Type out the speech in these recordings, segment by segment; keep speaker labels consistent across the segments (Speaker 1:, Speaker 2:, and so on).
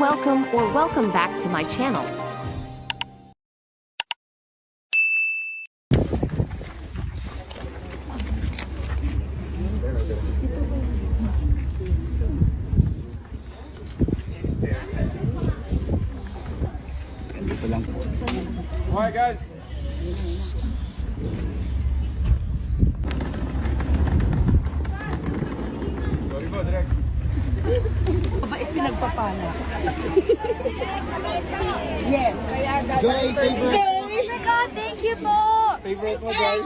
Speaker 1: welcome back to my channel.
Speaker 2: Alright guys.
Speaker 3: Mabait pinagpapala. Yes, kaya dapat.
Speaker 4: Joy, favorite.
Speaker 5: Oh my God, thank you po!
Speaker 4: Favorite mo, Joy?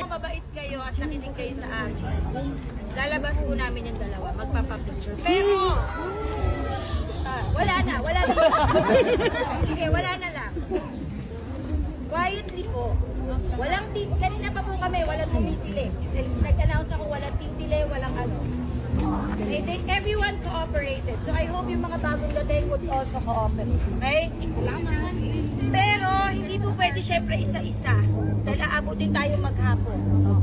Speaker 5: Mabait kayo at nakinig kayo sa akin. Lalabas po namin yung dalawa, magpapapicture. Pero, wala na. Sige, wala na lang. Quietly po. Walang kanina pa po kami, walang tumitili. Nag-announce ako, walang titili, walang ano. Everyone cooperated. So I hope yung mga bagong dating would also cooperate. Okay? Pero hindi po pwede syempre isa-isa. Dahil aabutin tayo maghapon.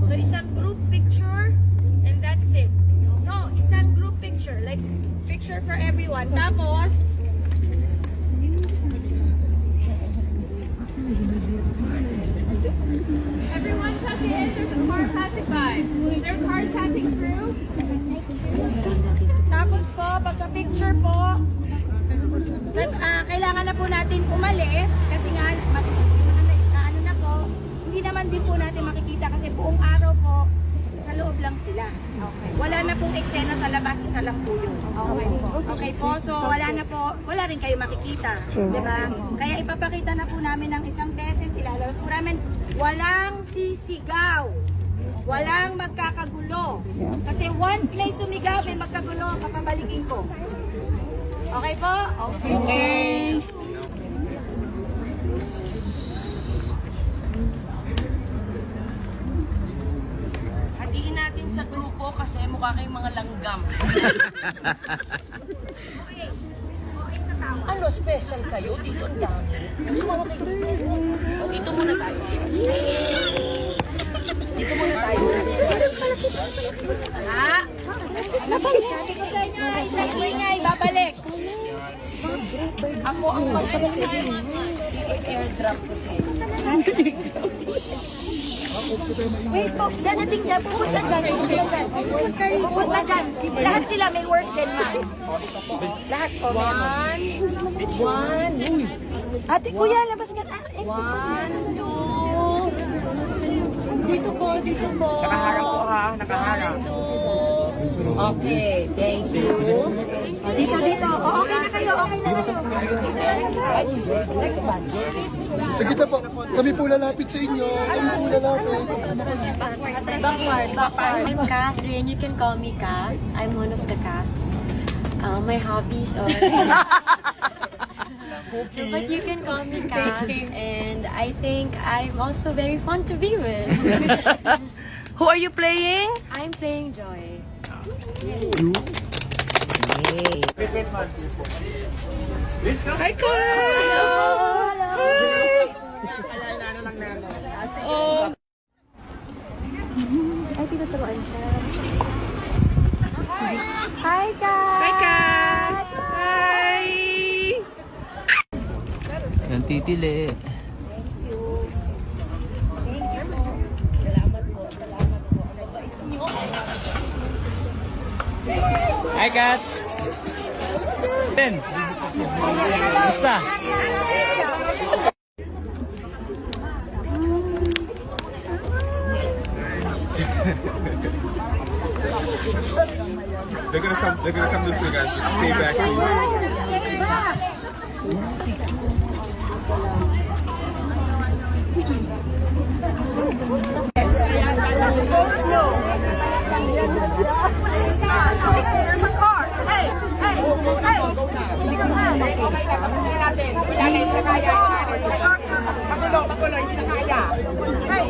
Speaker 5: So isang group picture and that's it. No, isang group picture. Like picture for everyone. Tapos
Speaker 6: Everyone's at the end. There's a car passing by. Their car's passing through.
Speaker 5: Tapos po, pagka-picture po, kailangan na po natin umalis kasi nga, ano na po, hindi naman din po natin makikita kasi buong araw po, sa loob lang sila. Okay. Wala na pong eksena sa labas, isa lang po yun. Okay po, so wala rin kayo makikita. Diba? Kaya ipapakita na po namin ng isang beses, ilalabas po namin, walang sisigaw. Walang magkakagulo. Kasi once may sumigaw, may magkagulo, papabalikin ko. Okay po? Okay. Hatiin natin sa grupo kasi mukha kayong mga langgam. Okay. Ano special kayo? Dito ang dami. Sumawa kayo. Dito muna tayo. Dito muna tayo. Ha? Sabi ko sa inyo, isang babalik. Ako ang mag-airdrop ko sa inyo. Wait po, dadating dyan. Pupunta dyan. Pupunta dyan. Lahat sila may work din, ma. Lahat po. One. Ate, kuya, labas ka. One, two. Dito po.
Speaker 4: Nakaharap po ha, nakaharap.
Speaker 5: Okay, thank you. Dito. Okay na kayo.
Speaker 4: Sige na po, kami po lalapit sa inyo.
Speaker 5: Backward.
Speaker 7: I'm Catherine. You can call me Kat. I'm one of the casts. My hobbies are... But you can call me Kat. And I think I'm also very fun to be with.
Speaker 5: Who are you playing?
Speaker 7: I'm playing Joy.
Speaker 5: Hi, Carl! Oh.
Speaker 7: Ay, tinuturuan siya. Hi, Kat!
Speaker 5: Hi, Kat! Hi!
Speaker 8: Yung titili. Hi, Kat! Ben! Basta?
Speaker 2: They're gonna come this way, guys. Just stay back.
Speaker 5: There's a car. Hey! Magulo, hindi na kaya. Hey!